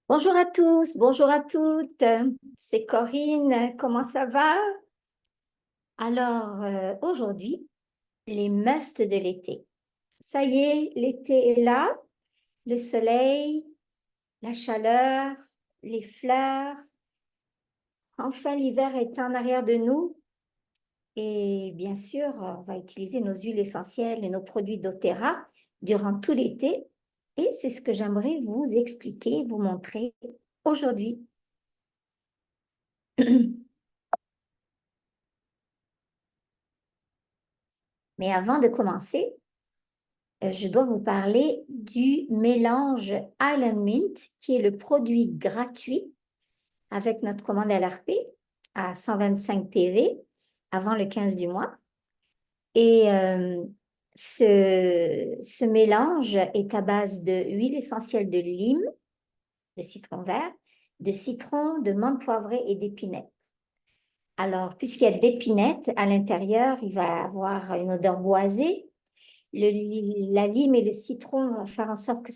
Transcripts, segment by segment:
Bonjour à tous, bonjour à toutes. C'est Corinne, comment ça va? Alors, aujourd'hui, les musts de l'été. Ça y est, l'été est là, le soleil, la chaleur, les fleurs. Enfin, l'hiver est en arrière de nous. Et bien sûr, on va utiliser nos huiles essentielles et nos produits doTERRA durant tout l'été. Et c'est ce que j'aimerais vous expliquer, vous montrer aujourd'hui. Mais avant de commencer, je dois vous parler du mélange Island Mint, qui est le produit gratuit avec notre commande LRP à 125 PV avant le 15 du mois. Et ce mélange est à base de huile essentielle de lime, de citron vert, de citron, de menthe poivrée et d'épinette. Alors, puisqu'il y a de l'épinette à l'intérieur, il va avoir une odeur boisée. La lime et le citron vont faire en sorte que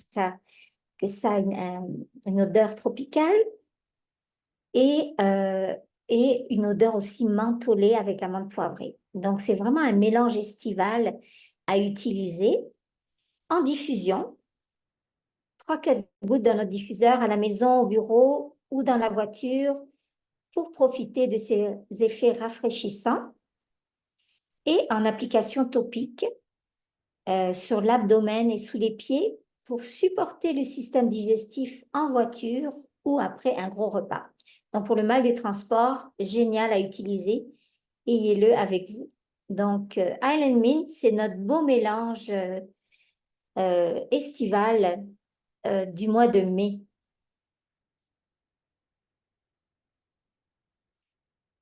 ça a une odeur tropicale et, euh, et une odeur aussi mentholée avec la menthe poivrée. Donc, c'est vraiment un mélange estival à utiliser en diffusion. 3-4 gouttes dans notre diffuseur à la maison, au bureau ou dans la voiture pour profiter de ces effets rafraîchissants et en application topique sur l'abdomen et sous les pieds pour supporter le système digestif en voiture ou après un gros repas. Donc, pour le mal des transports, génial à utiliser. Ayez-le avec vous. Donc, Island Mint, c'est notre beau mélange estival du mois de mai.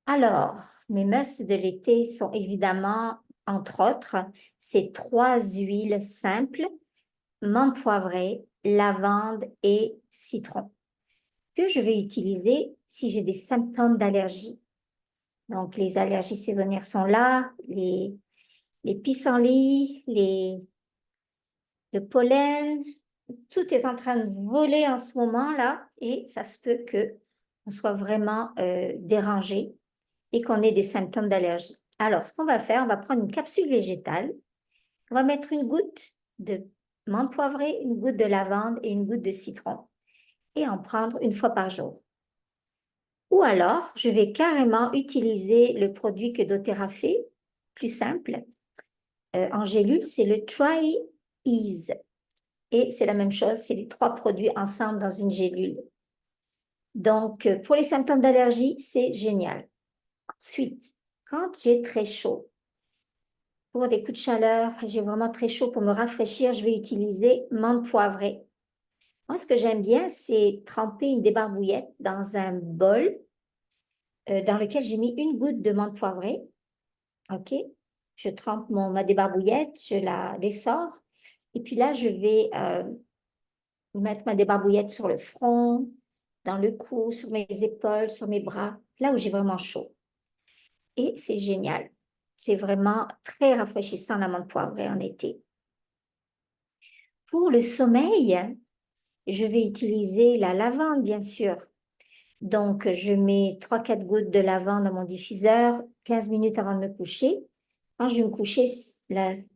Alors, mes musts de l'été sont évidemment, entre autres, ces 3 huiles simples, menthe poivrée, lavande et citron, que je vais utiliser si j'ai des symptômes d'allergie. Donc, les allergies saisonnières sont là, les pissenlits, le pollen, tout est en train de voler en ce moment-là et ça se peut qu'on soit vraiment dérangé et qu'on ait des symptômes d'allergie. Alors, ce qu'on va faire, on va prendre une capsule végétale, on va mettre une goutte de menthe poivrée, une goutte de lavande et une goutte de citron et en prendre une fois par jour. Ou alors, je vais carrément utiliser le produit que doTERRA fait, plus simple, en gélule, c'est le Try Ease. Et c'est la même chose, c'est les 3 produits ensemble dans une gélule. Donc, pour les symptômes d'allergie, c'est génial. Ensuite, quand j'ai très chaud, pour des coups de chaleur, j'ai vraiment très chaud pour me rafraîchir, je vais utiliser menthe poivrée. Moi, ce que j'aime bien, c'est tremper une débarbouillette dans un bol dans lequel j'ai mis une goutte de menthe poivrée. OK? Je trempe ma débarbouillette, je la dessors. Et puis là, je vais mettre ma débarbouillette sur le front, dans le cou, sur mes épaules, sur mes bras, là où j'ai vraiment chaud. Et c'est génial. C'est vraiment très rafraîchissant la menthe poivrée en été. Pour le sommeil, je vais utiliser la lavande, bien sûr. Donc, je mets 3-4 gouttes de lavande dans mon diffuseur 15 minutes avant de me coucher. Quand je vais me coucher,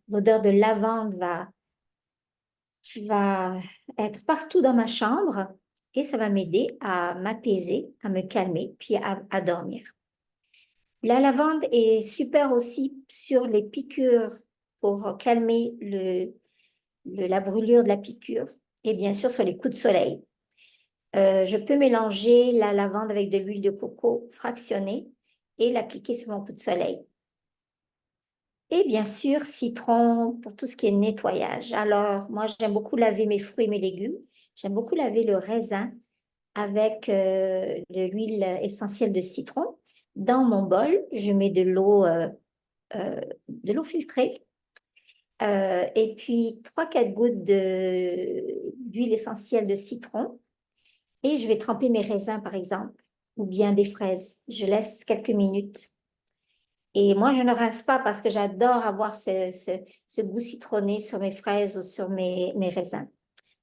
l'odeur de lavande va être partout dans ma chambre et ça va m'aider à m'apaiser, à me calmer, puis à dormir. La lavande est super aussi sur les piqûres pour calmer la brûlure de la piqûre et bien sûr sur les coups de soleil. Je peux mélanger la lavande avec de l'huile de coco fractionnée et l'appliquer sur mon coup de soleil. Et bien sûr, citron pour tout ce qui est nettoyage. Alors, moi, j'aime beaucoup laver mes fruits et mes légumes. J'aime beaucoup laver le raisin avec de l'huile essentielle de citron. Dans mon bol, je mets de l'eau filtrée et puis 3-4 gouttes d'huile essentielle de citron. Et je vais tremper mes raisins, par exemple, ou bien des fraises. Je laisse quelques minutes. Et moi, je ne rince pas parce que j'adore avoir ce goût citronné sur mes fraises ou sur mes raisins.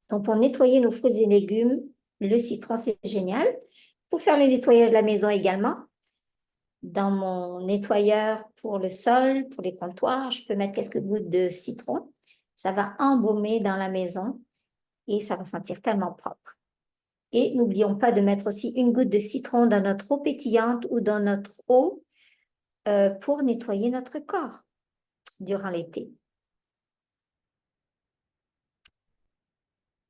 Donc, pour nettoyer nos fruits et légumes, Le citron, c'est génial. Pour faire le nettoyage de la maison également, dans mon nettoyeur pour le sol, pour les comptoirs, je peux mettre quelques gouttes de citron. Ça va embaumer dans la maison et ça va sentir tellement propre. Et n'oublions pas de mettre aussi une goutte de citron dans notre eau pétillante ou dans notre eau pour nettoyer notre corps durant l'été.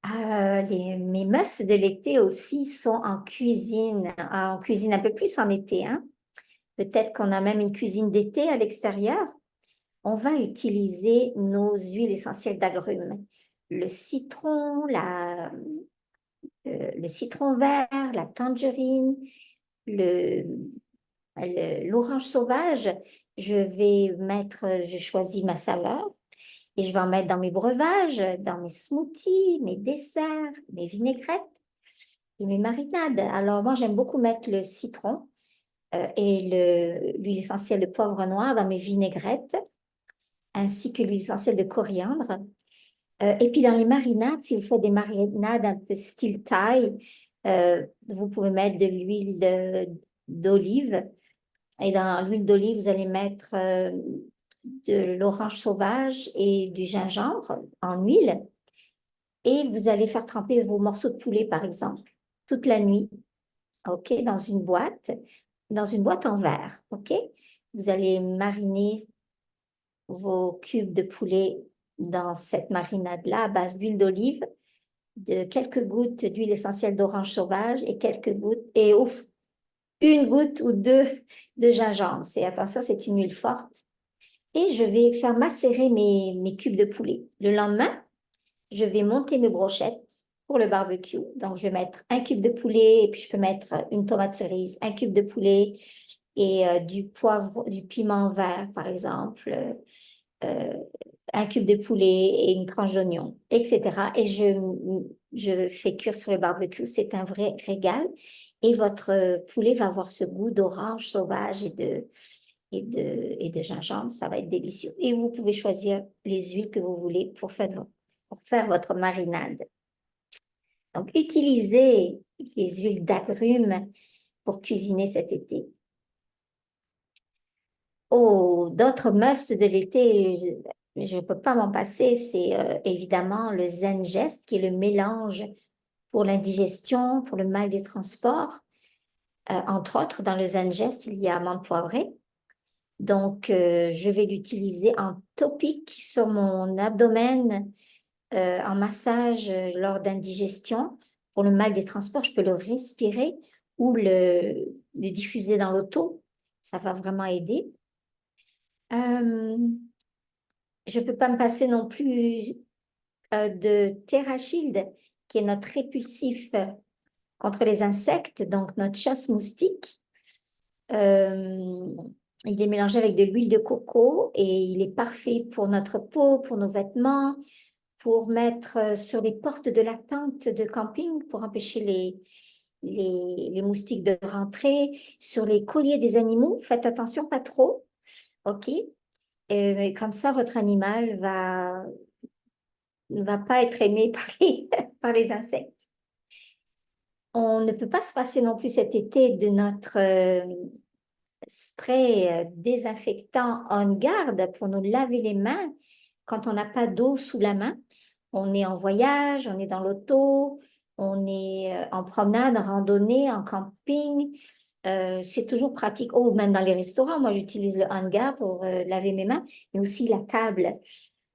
Mes must de l'été aussi sont en cuisine un peu plus en été, hein. Peut-être qu'on a même une cuisine d'été à l'extérieur. On va utiliser nos huiles essentielles d'agrumes. Le citron, le citron vert, la tangerine, l'orange sauvage. Je choisis ma saveur et je vais en mettre dans mes breuvages, dans mes smoothies, mes desserts, mes vinaigrettes et mes marinades. Alors, moi, j'aime beaucoup mettre le citron et l'huile essentielle de poivre noir dans mes vinaigrettes, ainsi que l'huile essentielle de coriandre. Et puis dans les marinades, si vous faites des marinades un peu style thaï, vous pouvez mettre de l'huile d'olive. Et dans l'huile d'olive, vous allez mettre de l'orange sauvage et du gingembre en huile. Et vous allez faire tremper vos morceaux de poulet, par exemple, toute la nuit, OK, dans une boîte en verre, OK? Vous allez mariner vos cubes de poulet dans cette marinade-là à base d'huile d'olive, de quelques gouttes d'huile essentielle d'orange sauvage et quelques gouttes, et ouf, une goutte ou deux de gingembre. Attention, c'est une huile forte. Et je vais faire macérer mes cubes de poulet. Le lendemain, je vais monter mes brochettes pour le barbecue. Donc, je vais mettre un cube de poulet et puis je peux mettre une tomate cerise, un cube de poulet et du poivre, du piment vert, par exemple, euh, un cube de poulet et une tranche d'oignon, etc. Et je fais cuire sur le barbecue. C'est un vrai régal. Et votre poulet va avoir ce goût d'orange sauvage et de gingembre. Ça va être délicieux. Et vous pouvez choisir les huiles que vous voulez pour faire votre marinade. Donc, utilisez les huiles d'agrumes pour cuisiner cet été. Oh, d'autres musts de l'été, je ne peux pas m'en passer, c'est évidemment le Zengest, qui est le mélange pour l'indigestion, pour le mal des transports. Entre autres, dans le Zengest, il y a amande poivrée. Donc, je vais l'utiliser en topique sur mon abdomen, en massage lors d'indigestion. Pour le mal des transports, je peux le respirer ou le diffuser dans l'auto. Ça va vraiment aider. Je ne peux pas me passer non plus de TerraShield, qui est notre répulsif contre les insectes, donc notre chasse moustique. Euh, il est mélangé avec de l'huile de coco et il est parfait pour notre peau, pour nos vêtements, pour mettre sur les portes de la tente de camping pour empêcher les moustiques de rentrer, sur les colliers des animaux. Faites attention, pas trop, OK? Et comme ça, votre animal ne va pas être aimé par par les insectes. On ne peut pas se passer non plus cet été de notre spray désinfectant On Guard pour nous laver les mains quand on n'a pas d'eau sous la main. On est en voyage, on est dans l'auto, on est en promenade, en randonnée, en camping. C'est toujours pratique. Oh, même dans les restaurants, moi j'utilise le On Guard pour laver mes mains, mais aussi la table.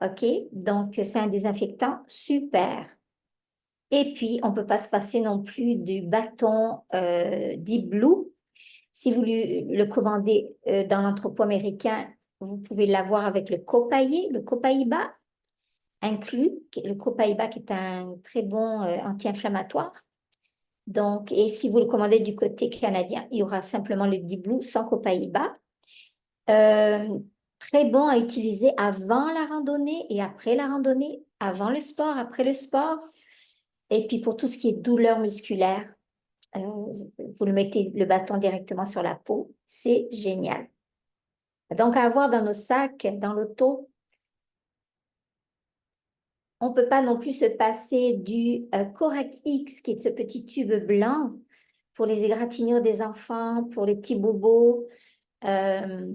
OK? Donc, c'est un désinfectant super. Et puis, on ne peut pas se passer non plus du bâton Deep Blue. Si vous le commandez dans l'entrepôt américain, vous pouvez l'avoir avec le Copaiba inclus. Le Copaiba qui est un très bon anti-inflammatoire. Donc, et si vous le commandez du côté canadien, il y aura simplement le Deep Blue sans Copaiba. Très bon à utiliser avant la randonnée et après la randonnée, avant le sport, après le sport. Et puis pour tout ce qui est douleur musculaire, vous le mettez le bâton directement sur la peau. C'est génial. Donc à avoir dans nos sacs, dans l'auto, On ne peut pas non plus se passer du Correct X, qui est ce petit tube blanc pour les égratignures des enfants, pour les petits bobos. Euh,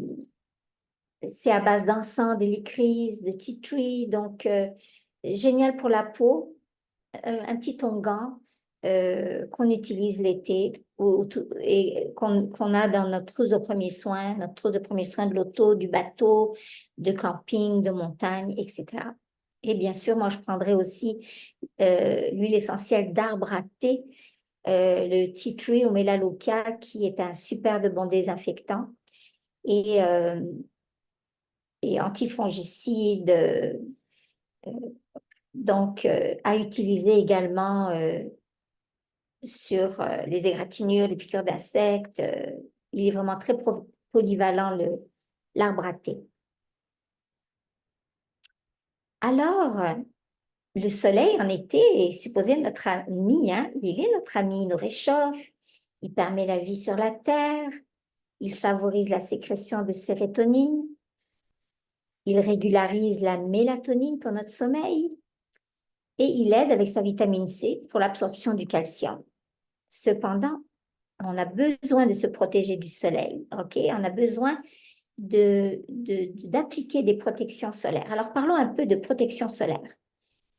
c'est à base d'encens, d'hélicryse, de tea tree, donc génial pour la peau. Un petit onguent qu'on utilise l'été et qu'on a dans notre trousse de premiers soins, notre trousse de premiers soins de l'auto, du bateau, de camping, de montagne, etc. Et bien sûr, moi, je prendrais aussi l'huile essentielle d'arbre à thé, le tea tree ou melaleuca, qui est un super de bon désinfectant et, euh, et antifongicide, donc à utiliser également sur les égratignures, les piqûres d'insectes. Il est vraiment très polyvalent, l'arbre à thé. Alors, le soleil en été est supposé être notre ami, hein? Il est notre ami, il nous réchauffe, il permet la vie sur la Terre, il favorise la sécrétion de sérotonine, il régularise la mélatonine pour notre sommeil et il aide avec sa vitamine C pour l'absorption du calcium. Cependant, on a besoin de se protéger du soleil, ok? On a besoin d'appliquer des protections solaires. Alors, parlons un peu de protection solaire.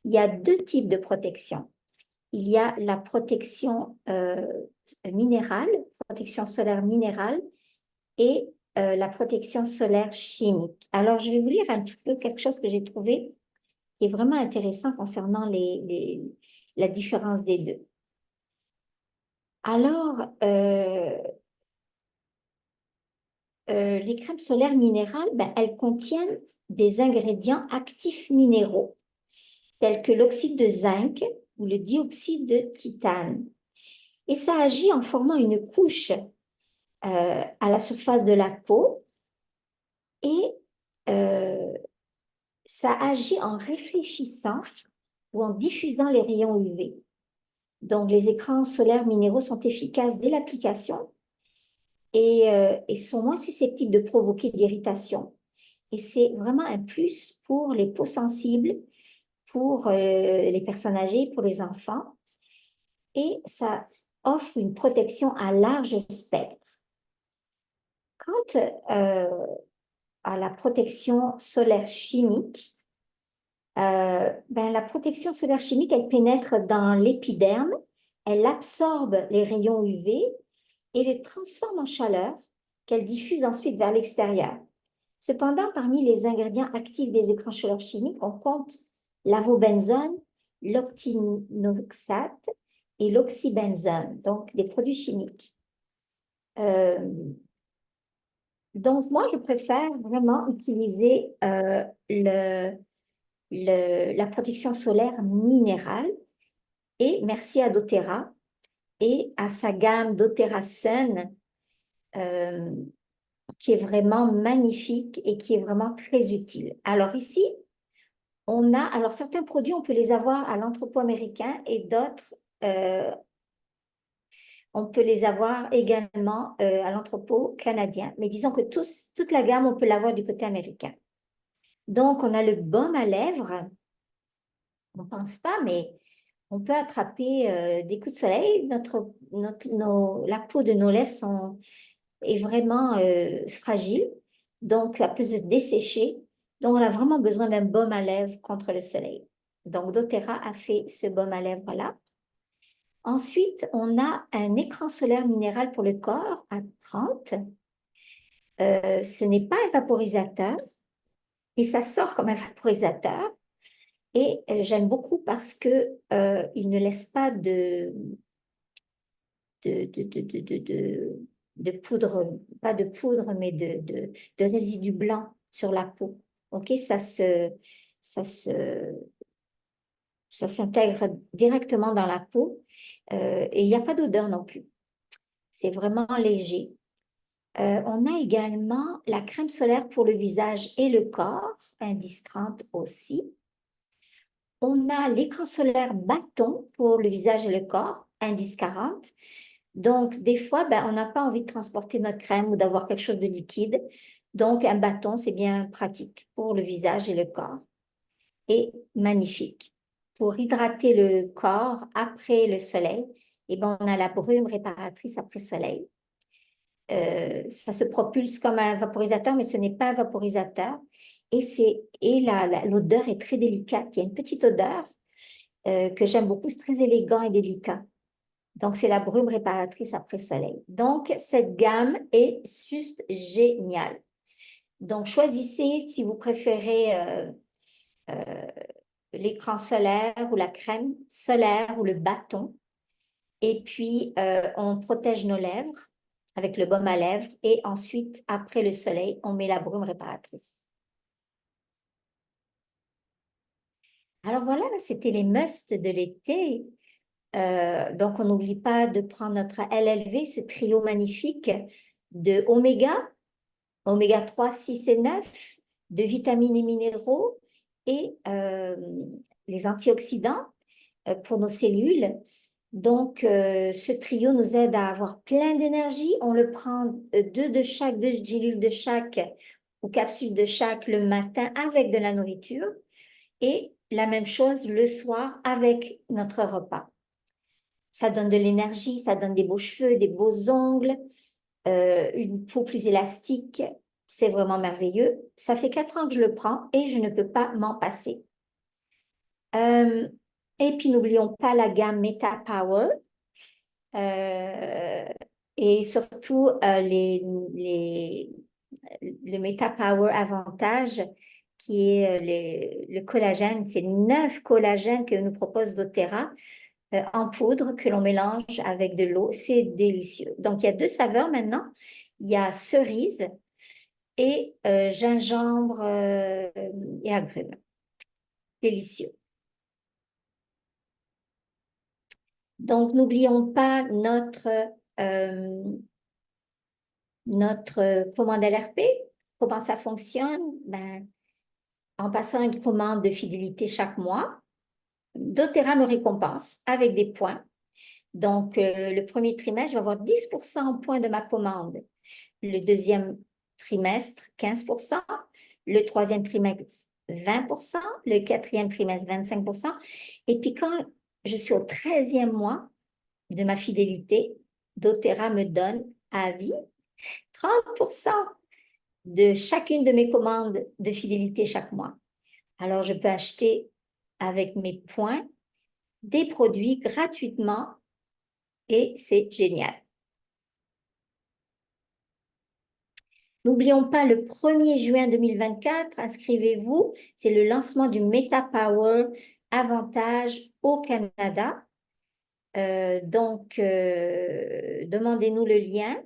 Il y a deux types de protection. Il y a la protection minérale, protection solaire minérale, et la protection solaire chimique. Alors, je vais vous lire un petit peu quelque chose que j'ai trouvé qui est vraiment intéressant concernant la différence des deux. Alors, les crèmes solaires minérales, ben, elles contiennent des ingrédients actifs minéraux, tels que l'oxyde de zinc ou le dioxyde de titane. Et ça agit en formant une couche à la surface de la peau et euh, ça agit en réfléchissant ou en diffusant les rayons UV. Donc, les écrans solaires minéraux sont efficaces dès l'application et sont moins susceptibles de provoquer d'irritation. Et c'est vraiment un plus pour les peaux sensibles, pour les personnes âgées, pour les enfants. Et ça offre une protection à large spectre. Quant à la protection solaire chimique, ben, la protection solaire chimique, elle pénètre dans l'épiderme, elle absorbe les rayons UV et les transforme en chaleur qu'elle diffuse ensuite vers l'extérieur. Cependant, parmi les ingrédients actifs des écrans chaleur chimiques, on compte l'avobenzone, l'octinoxate et l'oxybenzone, donc des produits chimiques. Donc, moi, je préfère vraiment utiliser la protection solaire minérale et merci à doTERRA et à sa gamme doTERRA Sun qui est vraiment magnifique et qui est vraiment très utile. Alors ici, alors certains produits, on peut les avoir à l'entrepôt américain et d'autres, on peut les avoir également à l'entrepôt canadien. Mais disons que toute la gamme, on peut l'avoir du côté américain. Donc, on a le baume à lèvres. On ne pense pas, mais on peut attraper des coups de soleil. La peau de nos lèvres est vraiment fragile, donc ça peut se dessécher. Donc, on a vraiment besoin d'un baume à lèvres contre le soleil. Donc, doTERRA a fait ce baume à lèvres-là. Ensuite, on a un écran solaire minéral pour le corps à 30. Ce n'est pas un vaporisateur, et ça sort comme un vaporisateur. Et j'aime beaucoup parce que il ne laisse pas de poudre, pas de poudre, mais de résidus blancs sur la peau. OK, ça se, ça s'intègre directement dans la peau et il n'y a pas d'odeur non plus. C'est vraiment léger. On a également la crème solaire pour le visage et le corps, indice 30 aussi. On a l'écran solaire bâton pour le visage et le corps, indice 40. Donc, des fois, ben, on n'a pas envie de transporter notre crème ou d'avoir quelque chose de liquide. Donc, un bâton, c'est bien pratique pour le visage et le corps. Et magnifique. pour hydrater le corps après le soleil, et ben, on a la brume réparatrice après soleil. Ça se propulse comme un vaporisateur, mais ce n'est pas un vaporisateur. L'odeur est très délicate. Il y a une petite odeur que j'aime beaucoup, c'est très élégant et délicat. Donc, c'est la brume réparatrice après soleil. Donc, cette gamme est juste géniale. Donc, choisissez si vous préférez euh, l'écran solaire ou la crème solaire ou le bâton. Et puis, on protège nos lèvres avec le baume à lèvres. Et ensuite, après le soleil, on met la brume réparatrice. Alors voilà, c'était les musts de l'été. Donc, on n'oublie pas de prendre notre LLV, ce trio magnifique de oméga 3, 6 et 9, de vitamines et minéraux et les antioxydants pour nos cellules. Donc, ce trio nous aide à avoir plein d'énergie. On le prend deux gélules de chaque ou capsules de chaque le matin avec de la nourriture et la même chose le soir avec notre repas. Ça donne de l'énergie, ça donne des beaux cheveux, des beaux ongles, une peau plus élastique. C'est vraiment merveilleux. Ça fait 4 ans que je le prends et je ne peux pas m'en passer. Et puis, n'oublions pas la gamme Meta Power. Et surtout, le Meta Power Avantage, qui est le collagène. C'est 9 collagènes que nous propose doTERRA en poudre que l'on mélange avec de l'eau. C'est délicieux. Donc, il y a 2 saveurs maintenant. Il y a cerise et gingembre et agrumes. Délicieux. Donc, n'oublions pas notre commande LRP. Comment ça fonctionne? Ben, en passant une commande de fidélité chaque mois, doTERRA me récompense avec des points. Donc, le premier trimestre, je vais avoir 10% en points de ma commande. Le deuxième trimestre, 15%. Le troisième trimestre, 20%. Le quatrième trimestre, 25%. Et puis, quand je suis au 13e mois de ma fidélité, doTERRA me donne à vie 30% de chacune de mes commandes de fidélité chaque mois. Alors, je peux acheter avec mes points des produits gratuitement et c'est génial. N'oublions pas le 1er juin 2024, inscrivez-vous, c'est le lancement du Meta Power Avantage au Canada. Donc, demandez-nous le lien,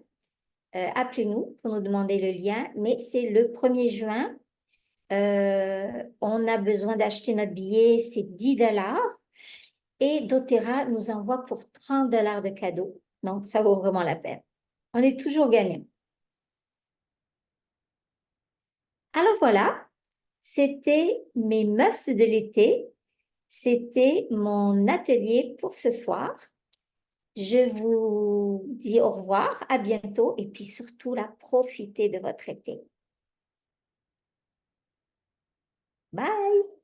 appelez-nous pour nous demander le lien, mais c'est le 1er juin. On a besoin d'acheter notre billet, c'est 10 $. Et doTERRA nous envoie pour 30 $ de cadeaux. Donc, ça vaut vraiment la peine. On est toujours gagnant. Alors voilà, c'était mes musts de l'été. C'était mon atelier pour ce soir. Je vous dis au revoir, à bientôt et puis surtout, là, profitez de votre été. Bye!